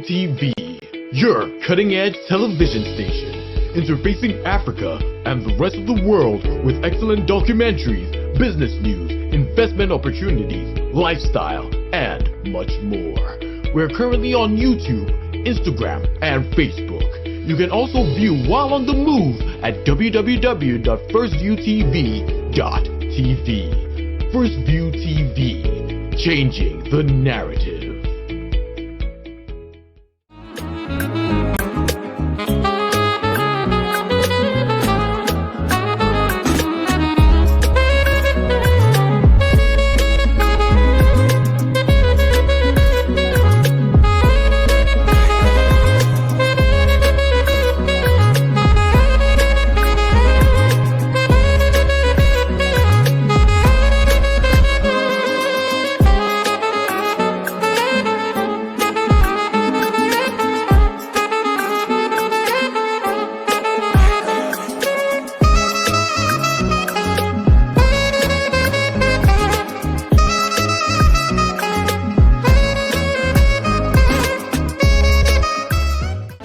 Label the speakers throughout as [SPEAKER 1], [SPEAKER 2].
[SPEAKER 1] WTV, your cutting-edge television station, interfacing Africa and the rest of the world with excellent documentaries, business news, investment opportunities, lifestyle, and much more. We're currently on YouTube, Instagram, and Facebook. You can also view while on the move at www.firstviewtv.tv. First View TV, changing the narrative.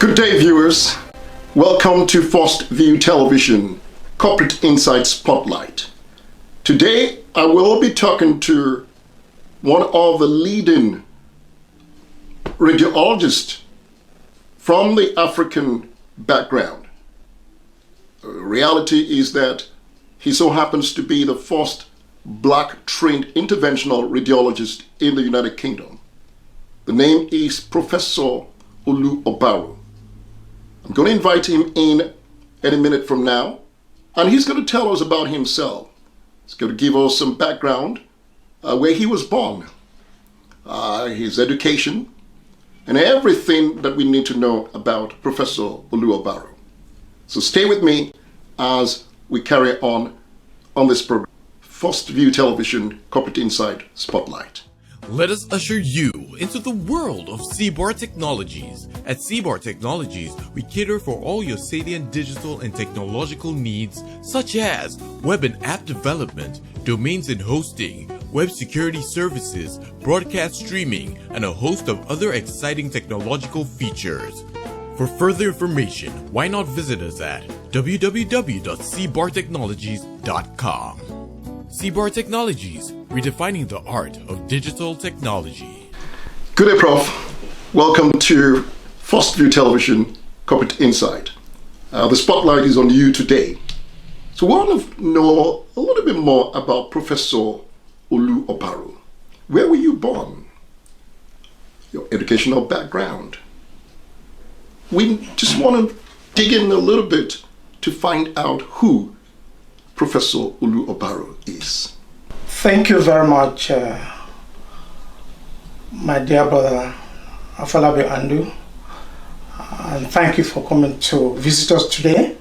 [SPEAKER 2] Good day, viewers. Welcome to First View Television Corporate Insight Spotlight. Today, I will be talking to one of the leading radiologists from the African background. The reality is that he so happens to be the first black trained interventional radiologist in the United Kingdom. The name is Professor Obaro. I'm going to invite him in a minute from now, and he's going to tell us about himself. He's going to give us some background, where he was born, his education, and everything that we need to know about Professor Obaro. So stay with me as we carry on this program. First View Television Corporate Insight Spotlight.
[SPEAKER 3] Let us usher you into the world of CBAR Technologies. At CBAR Technologies, we cater for all your salient digital and technological needs, such as web and app development, domains and hosting, web security services, broadcast streaming, and a host of other exciting technological features. For further information, why not visit us at www.cbartechnologies.com. CBAR Technologies, redefining the art of digital technology.
[SPEAKER 2] Good day, Prof. Welcome to First View Television Corporate Insight. The spotlight is on you today. So we want to know a little bit more about Professor Obaro. Where were you born? Your educational background. We just want to dig in a little bit to find out who Professor Obaro is.
[SPEAKER 4] Thank you very much, my dear brother Afalabi Andu, and thank you for coming to visit us today.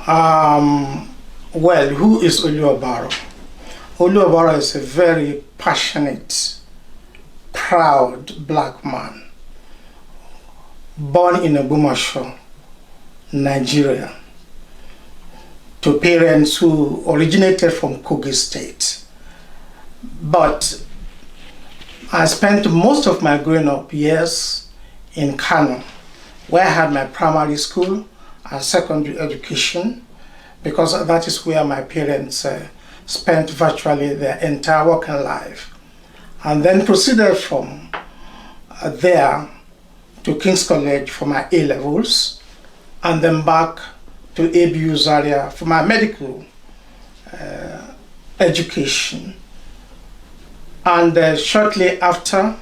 [SPEAKER 4] Well, who is Obaro? Obaro is a very passionate, proud black man, born in Ogbomoso, Nigeria, to parents who originated from Kogi State. But I spent most of my growing up years in Kano, where I had my primary school and secondary education, because that is where my parents spent virtually their entire working life. And then proceeded from there to King's College for my A-levels, and then back to ABU Zaria for my medical education. And shortly after,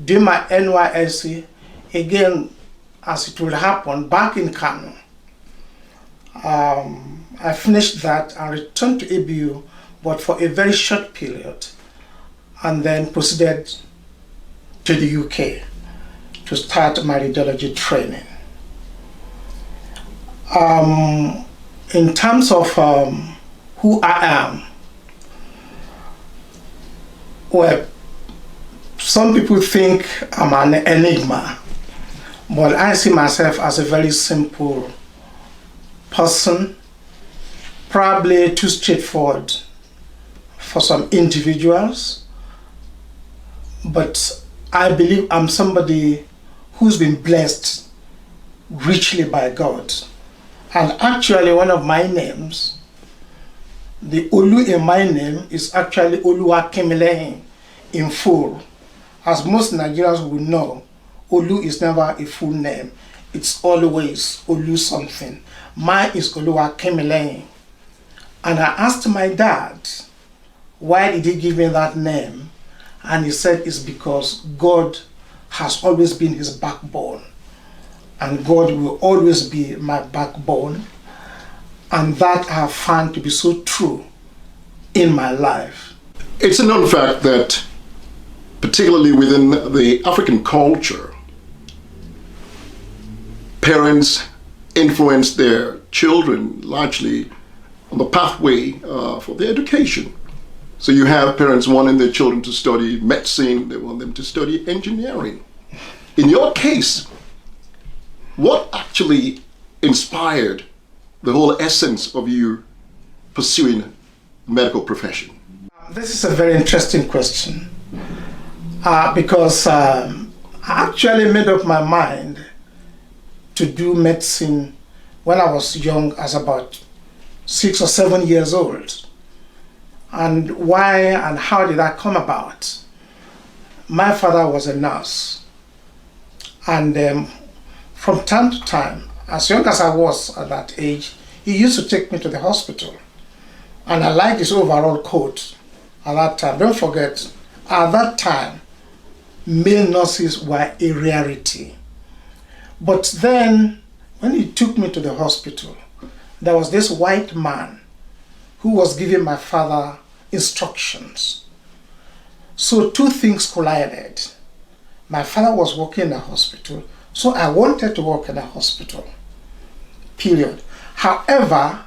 [SPEAKER 4] doing my NYSC, again, as it will happen, back in Kano. I finished that and returned to ABU, but for a very short period, and then proceeded to the UK to start my radiology training. In terms of who I am, well, some people think I'm an enigma, but I see myself as a very simple person, probably too straightforward for some individuals, but I believe I'm somebody who's been blessed richly by God. And actually one of my names, the Olu in my name is actually Oluwakemilehin in full. As most Nigerians will know, Olu is never a full name. It's always Olu something. Mine is Oluwakemilehin. And I asked my dad, why did he give me that name? And he said it's because God has always been his backbone. And God will always be my backbone. And that I have found to be so true in my life.
[SPEAKER 2] It's a known fact that, particularly within the African culture, parents influence their children largely on the pathway for their education. So you have parents wanting their children to study medicine, they want them to study engineering. In your case, what actually inspired the whole essence of you pursuing the medical profession?
[SPEAKER 4] This is a very interesting question because I actually made up my mind to do medicine when I was young, as about 6 or 7 years old. And why and how did that come about? My father was a nurse, and from time to time, as young as I was at that age, he used to take me to the hospital. And I liked his overall coat at that time. Don't forget, at that time, male nurses were a rarity. But then, when he took me to the hospital, there was this white man who was giving my father instructions. So two things collided. My father was working in a hospital, so I wanted to work in a hospital, period. However,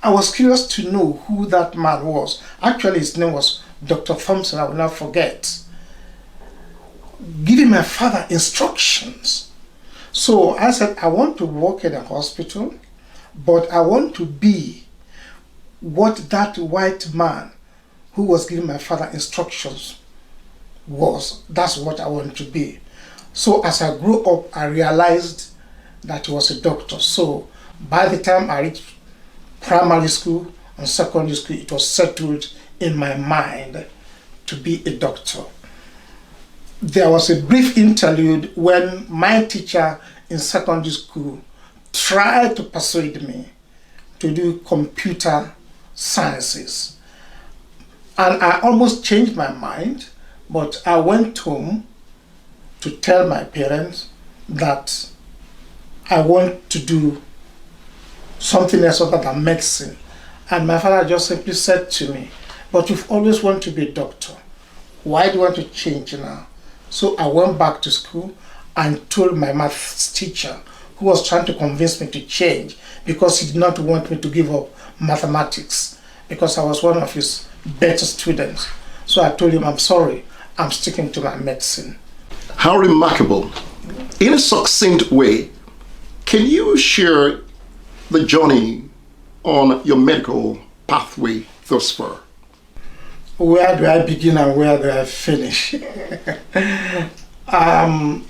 [SPEAKER 4] I was curious to know who that man was. Actually, his name was Dr. Thompson, I will not forget. Giving my father instructions. So I said, I want to work in a hospital, but I want to be what that white man who was giving my father instructions was. That's what I want to be. So as I grew up, I realized that he was a doctor. So by the time I reached primary school and secondary school, it was settled in my mind to be a doctor. There was a brief interlude when my teacher in secondary school tried to persuade me to do computer sciences. And I almost changed my mind, but I went home to tell my parents that I want to do something else other than medicine. And my father just simply said to me, but you've always wanted to be a doctor. Why do you want to change now? So I went back to school and told my maths teacher, who was trying to convince me to change because he did not want me to give up mathematics because I was one of his better students. So I told him, I'm sorry, I'm sticking to my medicine.
[SPEAKER 2] How remarkable. In a succinct way, can you share the journey on your medical pathway thus far?
[SPEAKER 4] Where do I begin and where do I finish?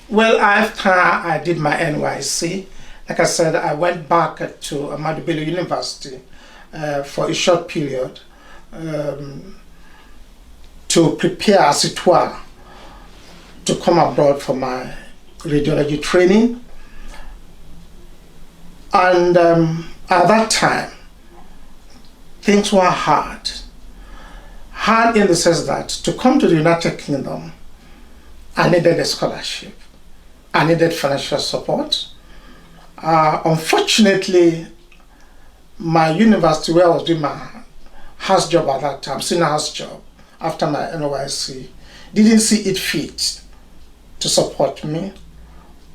[SPEAKER 4] Well, after I did my NYC, like I said, I went back to Ahmadu Bello University for a short period to prepare, as it were, to come abroad for my radiology training. And at that time, things were hard. Hard in the sense that to come to the United Kingdom, I needed a scholarship. I needed financial support. Unfortunately, my university where I was doing my house job at that time, senior house job, after my NYC, didn't see it fit to support me.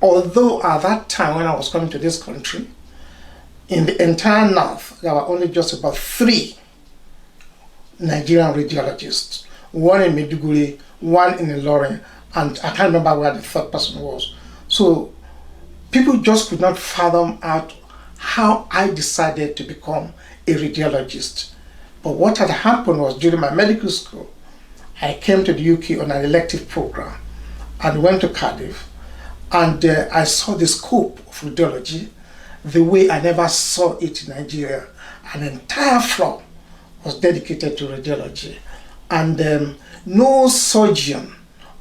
[SPEAKER 4] Although at that time when I was coming to this country, in the entire North, there were only just about 3 Nigerian radiologists, one in Maiduguri, one in Ilorin, and I can't remember where the third person was. So people just could not fathom out how I decided to become a radiologist. But what had happened was during my medical school, I came to the UK on an elective program and went to Cardiff. And I saw the scope of radiology the way I never saw it in Nigeria. An entire floor was dedicated to radiology. And no surgeon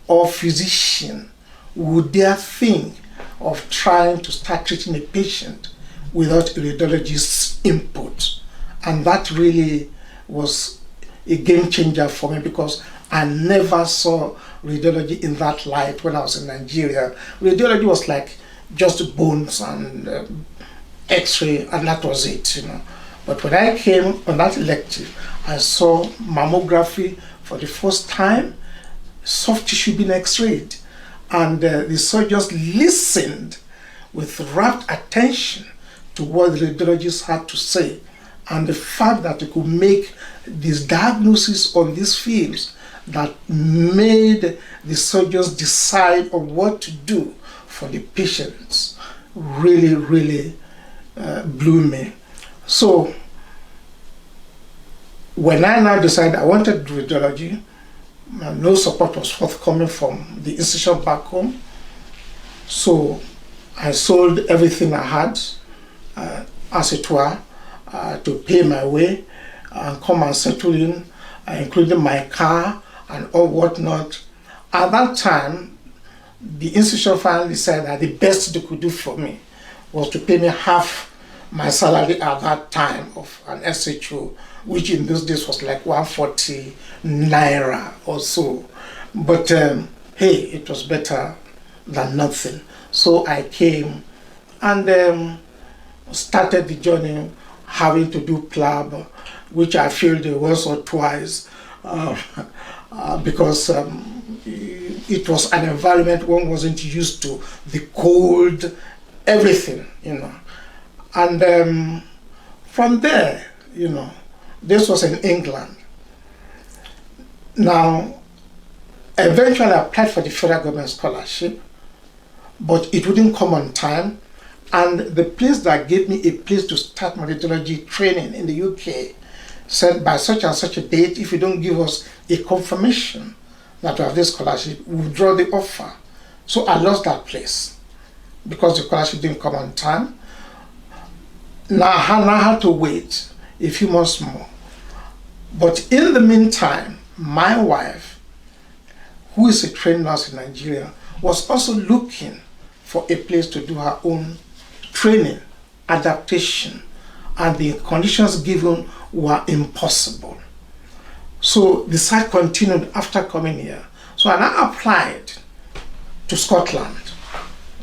[SPEAKER 4] or physician would dare think of trying to start treating a patient without a radiologist's input. And that really was a game changer for me, because I never saw radiology in that light when I was in Nigeria. Radiology was like just bones and X-ray, and that was it, you know. But when I came on that elective, I saw mammography for the first time, soft tissue being X-rayed, and the surgeons listened with rapt attention to what the radiologists had to say, and the fact that they could make these diagnoses on these fields that made the surgeons decide on what to do for the patients really, really blew me. So when I now decided I wanted to do radiology, no support was forthcoming from the institution back home. So I sold everything I had, as it were, to pay my way and come and settle in, including my car and all whatnot. At that time, the institution finally said that the best they could do for me was to pay me half my salary at that time of an SHO, which in those days was like 140 naira or so. But hey, it was better than nothing. So I came and started the journey having to do PLAB, which I failed once or twice because it was an environment one wasn't used to, the cold, everything, you know. And from there, you know, this was in England. Now, eventually I applied for the federal government scholarship, but it wouldn't come on time. And the place that gave me a place to start my radiology training in the UK said, by such and such a date, if you don't give us a confirmation that you have this scholarship, we'll withdraw the offer. So I lost that place because the scholarship didn't come on time. Now I had to wait a few months more. But in the meantime, my wife, who is a trained nurse in Nigeria, was also looking for a place to do her own training, adaptation, and the conditions given were impossible. So the search continued after coming here. So I now applied to Scotland,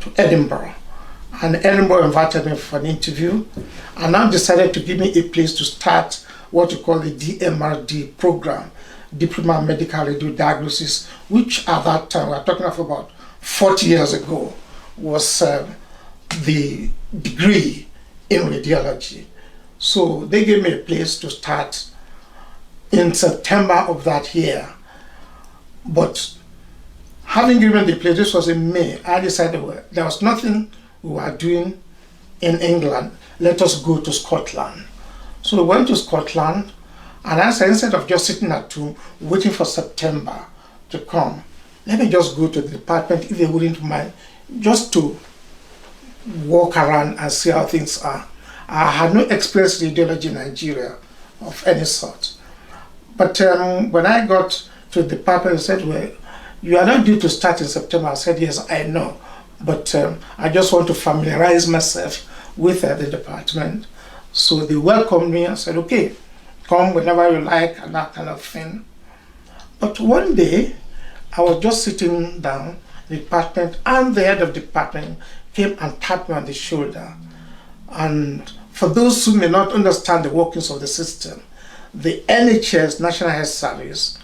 [SPEAKER 4] to Edinburgh, and Edinburgh invited me for an interview, and now decided to give me a place to start what you call the DMRD program, Diploma in Medical Radio Diagnosis, which at that time, we're talking of about 40 years ago, was the degree in radiology. So they gave me a place to start in September of that year. But having given the place, this was in May, I decided, well, there was nothing we were doing in England, let us go to Scotland. So we went to Scotland, and I said, instead of just sitting at home waiting for September to come, let me just go to the department, if they wouldn't mind, just to walk around and see how things are. I had no experience in radiology in Nigeria of any sort. But when I got to the department, they said, well, you are not due to start in September. I said, yes, I know. But I just want to familiarize myself with the department. So they welcomed me and said, okay, come whenever you like, and that kind of thing. But one day, I was just sitting down in the department, and the head of the department came and tapped me on the shoulder. And for those who may not understand the workings of the system, the NHS, National Health Service,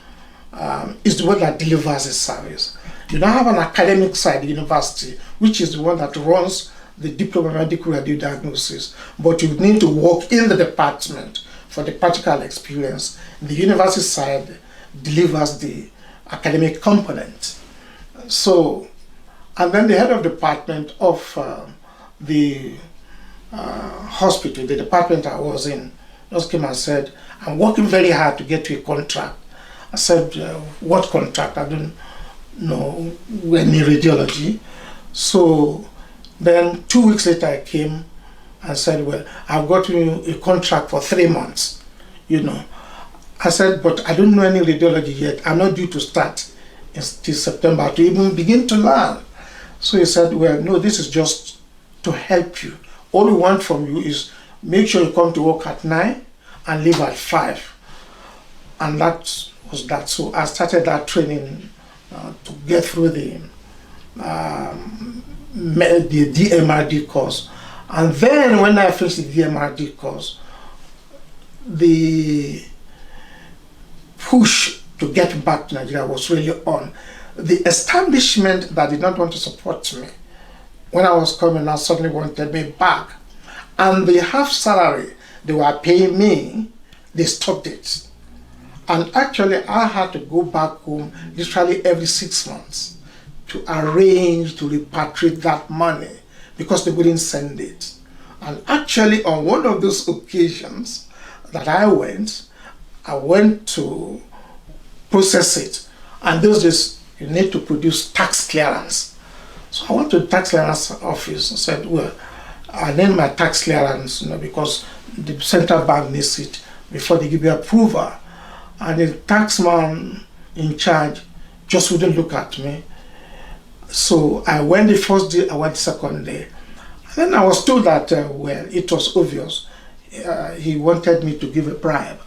[SPEAKER 4] is the one that delivers the service. You now have an academic side, the university, which is the one that runs the Diploma in Medical Radio Diagnosis, but you need to work in the department for the practical experience. The university side delivers the academic component. So, and then the head of department of the hospital, the department I was in, just came and said, I'm working very hard to get to a contract. I said, what contract? I don't know any radiology. So then 2 weeks later I came and said, well, I've got you a contract for 3 months, you know. I said, but I don't know any radiology yet. I'm not due to start until September to even begin to learn. So he said, well, no, this is just to help you. All we want from you is make sure you come to work at 9 and leave at 5. And that was that. So I started that training to get through the DMRD course. And then when I finished the DMRD course, the push to get back to Nigeria was really on. The establishment that did not want to support me when I was coming out suddenly wanted me back. And the half salary they were paying me, they stopped it. And actually I had to go back home literally every 6 months to arrange to repatriate that money because they wouldn't send it. And actually on one of those occasions that I went to process it. And those days you need to produce tax clearance. So I went to the tax clearance office and said, well, I need my tax clearance, you know, because the central bank needs it before they give you approval. And the tax man in charge just wouldn't look at me. So I went the first day, I went the second day. And then I was told that, well, it was obvious. He wanted me to give a bribe.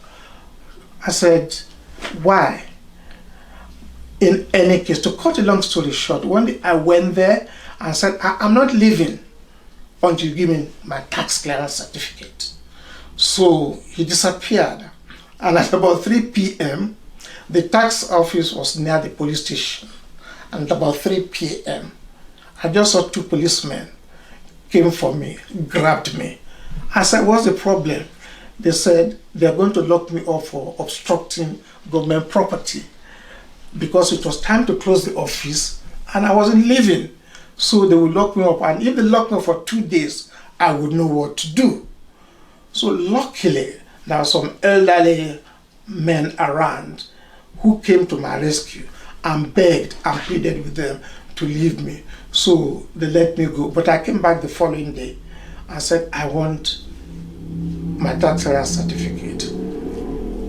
[SPEAKER 4] I said, why? In any case, to cut a long story short, one day I went there and said, I'm not leaving until you give me my tax clearance certificate. So he disappeared. And at about 3 p.m., the tax office was near the police station. And at about 3 p.m., I just saw 2 policemen came for me, grabbed me. I said, what's the problem? They said they're going to lock me up for obstructing government property because it was time to close the office and I wasn't leaving. So they would lock me up, and if they locked me up for 2 days, I would know what to do. So luckily, there were some elderly men around who came to my rescue and begged and pleaded with them to leave me. So they let me go. But I came back the following day and said, I want my tax clearance certificate.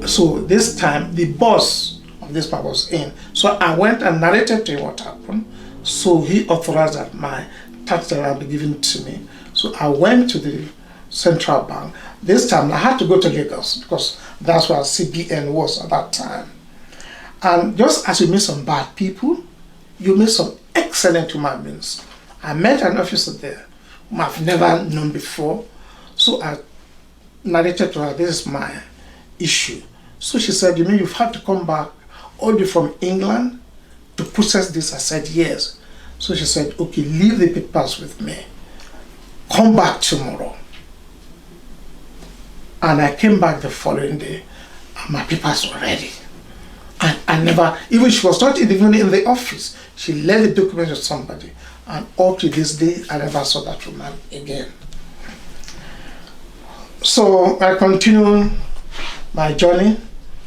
[SPEAKER 4] So this time, the boss of this part was in. So I went and narrated to him what happened. So he authorized that my tax clearance be given to me. So I went to the central bank. This time I had to go to Lagos because that's where CBN was at that time. And just as you meet some bad people, you meet some excellent human beings. I met an officer there whom I've never known before. So I narrated to her, this is my issue. So she said, you mean you've had to come back all the way from England to process this? I said, yes. So she said, okay, leave the papers with me. Come back tomorrow. And I came back the following day, and my papers were ready. And I never, even she was not even in the office. She left the documents with somebody. And up to this day, I never saw that woman again. So I continued my journey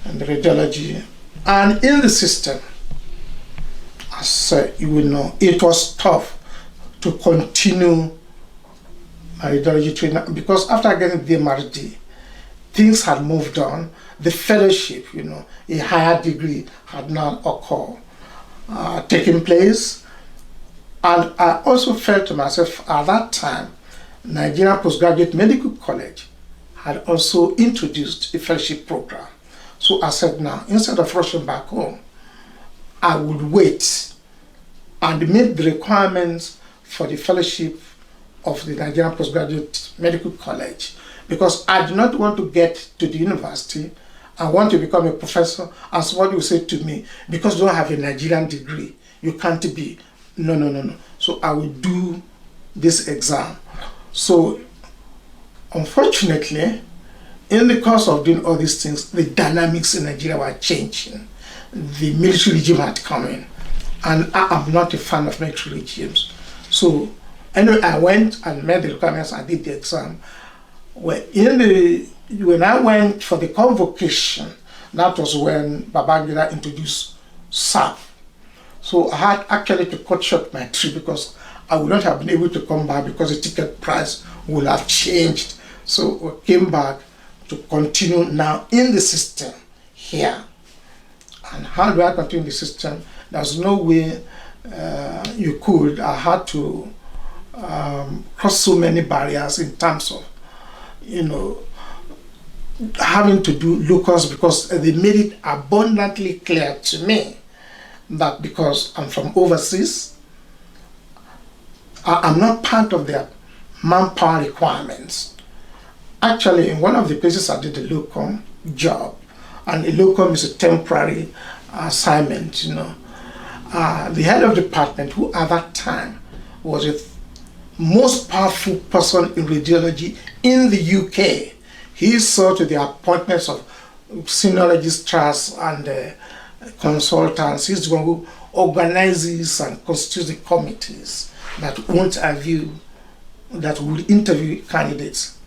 [SPEAKER 4] in the radiology. And in the system, as you will know, it was tough to continue my radiology training because after getting the MRD, things had moved on. The fellowship, you know, a higher degree had not taken place. And I also felt to myself at that time, Nigerian Postgraduate Medical College had also introduced a fellowship program. So I said, now, instead of rushing back home, I would wait and meet the requirements for the fellowship of the Nigerian Postgraduate Medical College, because I do not want to get to the university. I want to become a professor, and somebody will say to me, because you don't have a Nigerian degree, you can't be. No. So I will do this exam. So unfortunately, in the course of doing all these things, the dynamics in Nigeria were changing. The military regime had come in, and I am not a fan of military regimes. So anyway, I went and met the requirements. I did the exam. When I went for the convocation, that was when Babangida introduced SAP. So I had actually to cut short my trip because I would not have been able to come back because the ticket price would have changed. So we came back to continue now in the system here. And how do I continue the system? There's no way you could. I had to cross so many barriers in terms of, having to do locals, because they made it abundantly clear to me that because I'm from overseas, I'm not part of their manpower requirements. Actually, in one of the places I did a locum job, and a locum is a temporary assignment, the head of the department, who at that time was the most powerful person in radiology in the UK, he saw to the appointments of senior registrars and consultants. He's the one who organizes and constitutes the committees that will interview candidates.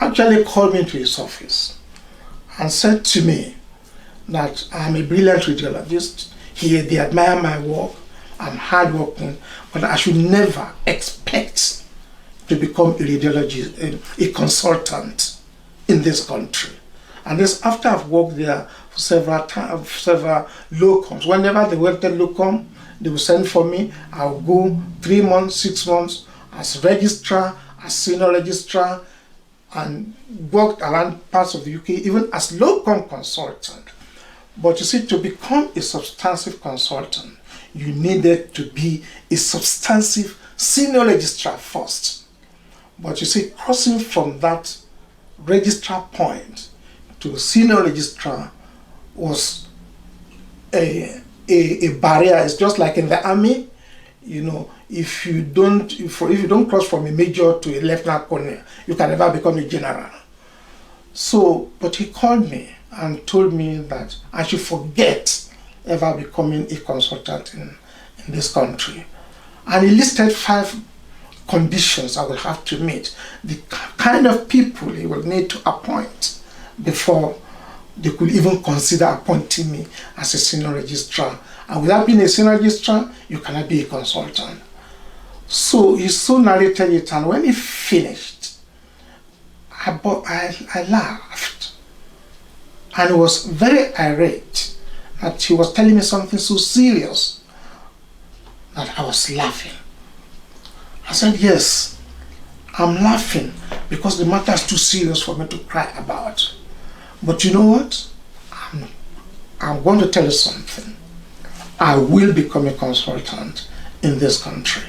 [SPEAKER 4] Actually called me into his office and said to me that I'm a brilliant radiologist. They admire my work. I'm hardworking, but I should never expect to become a radiologist, a consultant in this country. And this after I've worked there for several locums. Whenever they wanted locum, they would send for me. I'll go 3 months, 6 months as registrar, as senior registrar, and worked around parts of the UK, even as locum consultant. But you see, to become a substantive consultant, you needed to be a substantive senior registrar first. But you see, crossing from that registrar point to senior registrar was a barrier. It's just like in the army, if you don't cross from a major to a lieutenant colonel, you can never become a general. So, but he called me and told me that I should forget ever becoming a consultant in this country. And he listed 5 conditions I will have to meet, the kind of people he will need to appoint before they could even consider appointing me as a senior registrar. And without being a senior registrar, you cannot be a consultant. So he so narrated it, and when he finished, I laughed. And he was very irate that he was telling me something so serious that I was laughing. I said, yes, I'm laughing because the matter is too serious for me to cry about. But you know what? I'm going to tell you something. I will become a consultant in this country.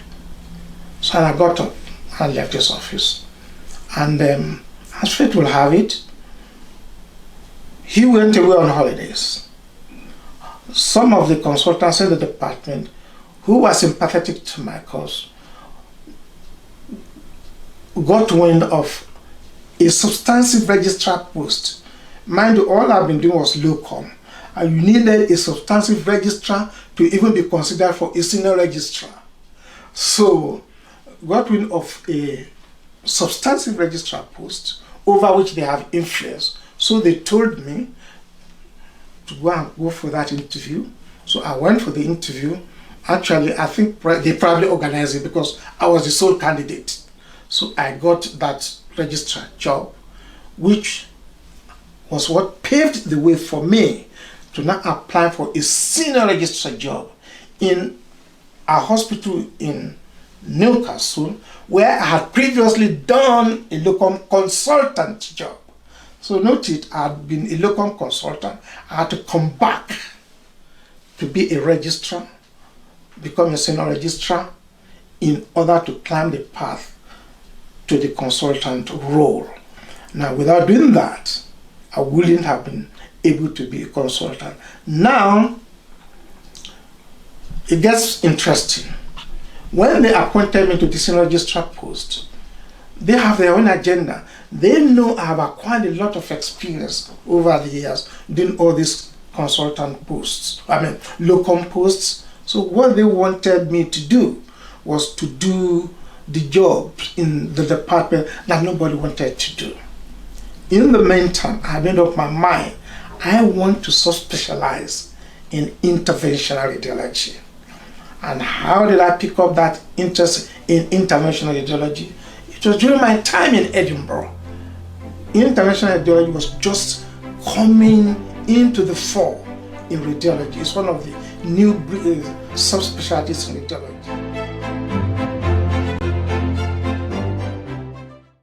[SPEAKER 4] So I got up and left his office. And as fate will have it, he went away on holidays. Some of the consultants in the department who were sympathetic to my cause got wind of a substantive registrar post. Mind you, all I've been doing was locum, and you needed a substantive registrar to even be considered for a senior registrar. So, got wind of a substantive registrar post over which they have influence. So they told me to go for that interview. So I went for the interview. Actually, I think they probably organized it because I was the sole candidate. So I got that registrar job, which was what paved the way for me to now apply for a senior registrar job in a hospital in Newcastle, where I had previously done a locum consultant job. So note it, I had been a locum consultant. I had to come back to be a registrar, become a senior registrar, in order to climb the path to the consultant role. Now, without doing that, I wouldn't have been able to be a consultant. Now, it gets interesting. When they appointed me to the senior registrar post, they have their own agenda. They know I have acquired a lot of experience over the years doing all these consultant posts, locum posts. So what they wanted me to do was to do the job in the department that nobody wanted to do. In the meantime, I made up my mind. I want to subspecialize in interventional radiology. And how did I pick up that interest in interventional radiology? It was during my time in Edinburgh. Interventional radiology was just coming into the fore in radiology. It's one of the new subspecialties in radiology.